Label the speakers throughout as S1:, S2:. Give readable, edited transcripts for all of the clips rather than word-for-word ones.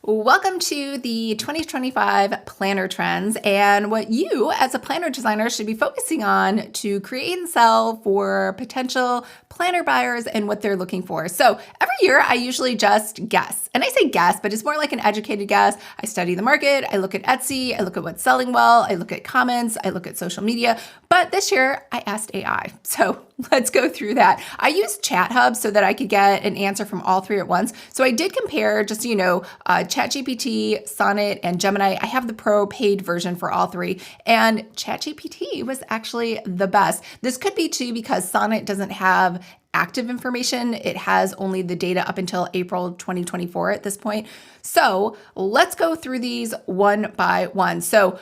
S1: Welcome to the 2025 planner trends and what you as a planner designer should be focusing on to create and sell for potential planner buyers and what they're looking for. So every year I usually just guess, and I say guess, but it's more like an educated guess. I study the market, I look at Etsy, I look at what's selling well, I look at comments, I look at social media. But this year I asked AI. So let's go through that. I used ChatHub so that I could get an answer from all three at once. So I did compare, just so you know, ChatGPT, Sonnet, and Gemini. I have the pro paid version for all three, and ChatGPT was actually the best. This could be too because Sonnet doesn't have active information. It has only the data up until April 2024 at this point. So let's go through these one by one. So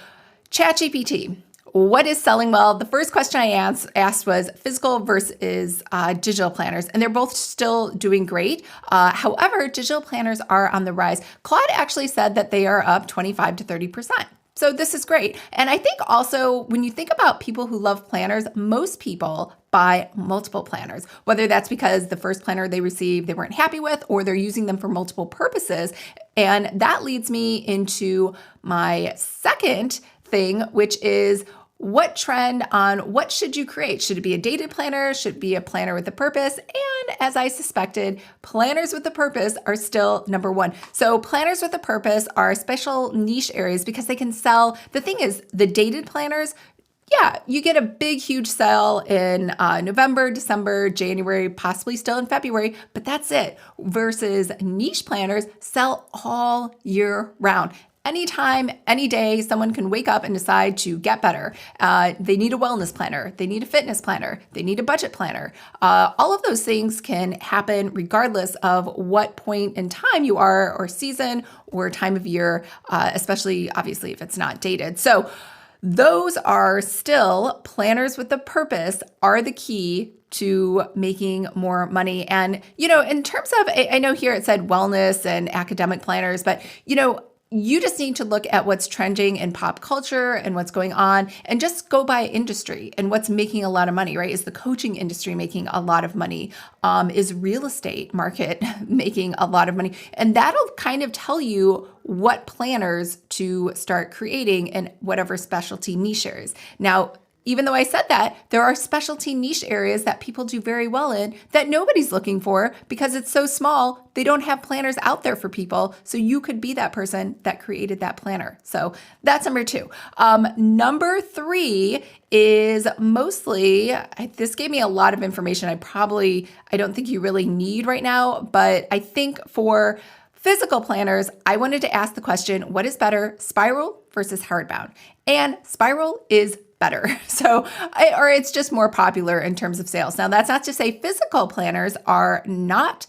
S1: ChatGPT. What is selling well? The first question I asked was physical versus digital planners, and they're both still doing great. However, digital planners are on the rise. Claude actually said that they are up 25 to 30%. So this is great. And I think also when you think about people who love planners, most people buy multiple planners, whether that's because the first planner they received they weren't happy with, or they're using them for multiple purposes. And that leads me into my second thing, which is what trend on what should you create? Should it be a dated planner? Should it be a planner with a purpose? And as I suspected, planners with a purpose are still number one. So planners with a purpose are special niche areas because they can sell. The thing is, the dated planners, yeah, you get a big, huge sale in November, December, January, possibly still in February, but that's it. Versus niche planners sell all year round. Anytime, any day, someone can wake up and decide to get better. They need a wellness planner. They need a fitness planner. They need a budget planner. All of those things can happen regardless of what point in time you are, or season, or time of year, especially obviously if it's not dated. So those are still planners with a purpose are the key to making more money. And, in terms of, I know here it said wellness and academic planners, but, you just need to look at what's trending in pop culture and what's going on and just go by industry and what's making a lot of money, right? Is the coaching industry making a lot of money? Is real estate market making a lot of money? And that'll kind of tell you what planners to start creating in whatever specialty niches. Now, even though I said that, there are specialty niche areas that people do very well in that nobody's looking for because it's so small, they don't have planners out there for people. So you could be that person that created that planner. So that's number two. Number three is mostly, this gave me a lot of information I don't think you really need right now, but I think for physical planners, I wanted to ask the question, what is better, spiral versus hardbound? And spiral is better. Or it's just more popular in terms of sales. Now, that's not to say physical planners hardbound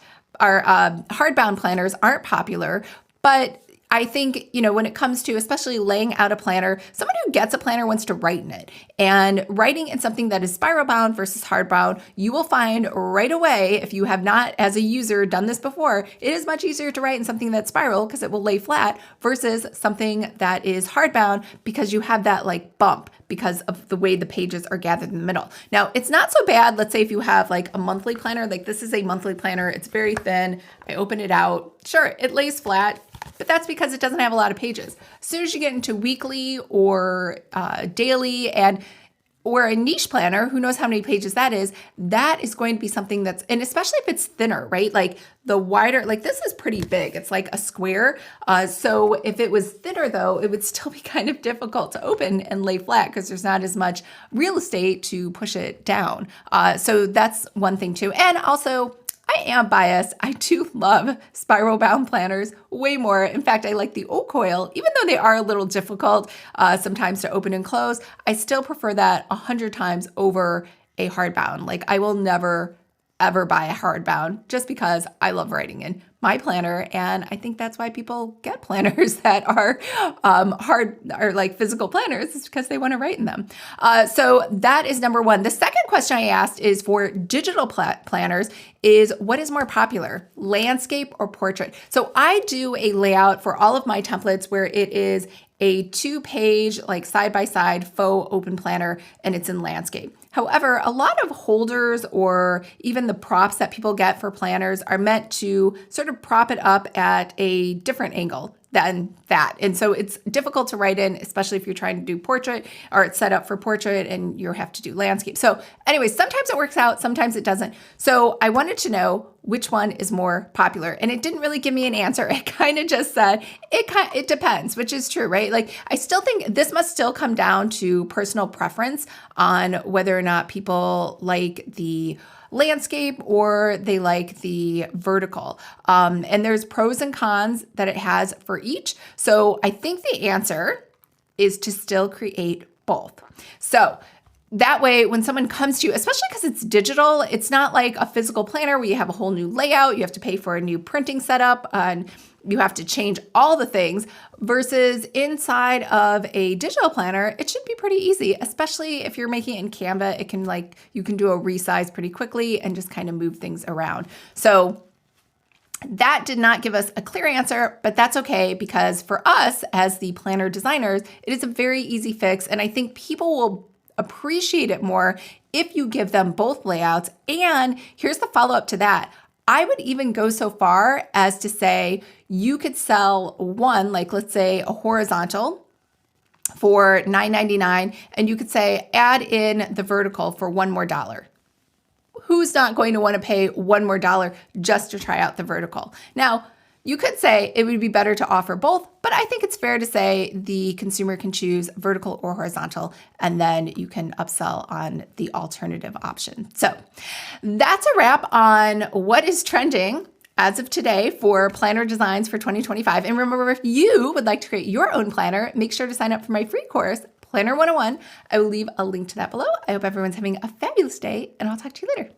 S1: planners aren't popular, but I think, when it comes to especially laying out a planner, someone who gets a planner wants to write in it. And writing in something that is spiral bound versus hardbound, you will find right away, if you have not, as a user, done this before, it is much easier to write in something that's spiral because it will lay flat versus something that is hardbound because you have that bump because of the way the pages are gathered in the middle. Now, it's not so bad. Let's say if you have a monthly planner, this is a monthly planner, it's very thin. I open it out. Sure, it lays flat, but that's because it doesn't have a lot of pages. As soon as you get into weekly or daily or a niche planner, who knows how many pages that is going to be something and especially if it's thinner, right? The wider, this is pretty big. It's like a square. So if it was thinner though, it would still be kind of difficult to open and lay flat because there's not as much real estate to push it down. So that's one thing too. And also, I am biased. I do love spiral bound planners way more. In fact, I like the oak coil, even though they are a little difficult sometimes to open and close. I still prefer that 100 times over a hardbound. I will never ever buy a hardbound just because I love writing in my planner. And I think that's why people get planners that are physical planners, is because they want to write in them. So that is number one. The second question I asked is for digital planners is what is more popular, landscape or portrait? So I do a layout for all of my templates where it is a 2-page, side-by-side faux open planner, and it's in landscape. However, a lot of holders or even the props that people get for planners are meant to sort of prop it up at a different angle. than that. And so it's difficult to write in, especially if you're trying to do portrait or it's set up for portrait and you have to do landscape. So anyways, sometimes it works out, sometimes it doesn't. So I wanted to know which one is more popular. And it didn't really give me an answer. It kind of just said, it depends, which is true, right? Like I still think this must still come down to personal preference on whether or not people like the landscape or they like the vertical. And there's pros and cons that it has for each. So I think the answer is to still create both. So that way, when someone comes to you, especially because it's digital, it's not like a physical planner where you have a whole new layout, you have to pay for a new printing setup, and you have to change all the things, versus inside of a digital planner, it should be pretty easy, especially if you're making it in Canva. It can you can do a resize pretty quickly and just kind of move things around. So that did not give us a clear answer, but that's okay, because for us as the planner designers, it is a very easy fix. And I think people will appreciate it more if you give them both layouts. And here's the follow-up to that. I would even go so far as to say you could sell one, like let's say a horizontal for $9.99, and you could say add in the vertical for $1 more. Who's not going to want to pay $1 more just to try out the vertical? Now, you could say it would be better to offer both, but I think it's fair to say the consumer can choose vertical or horizontal, and then you can upsell on the alternative option. So that's a wrap on what is trending as of today for planner designs for 2025. And remember, if you would like to create your own planner, make sure to sign up for my free course, Planner 101. I will leave a link to that below. I hope everyone's having a fabulous day, and I'll talk to you later.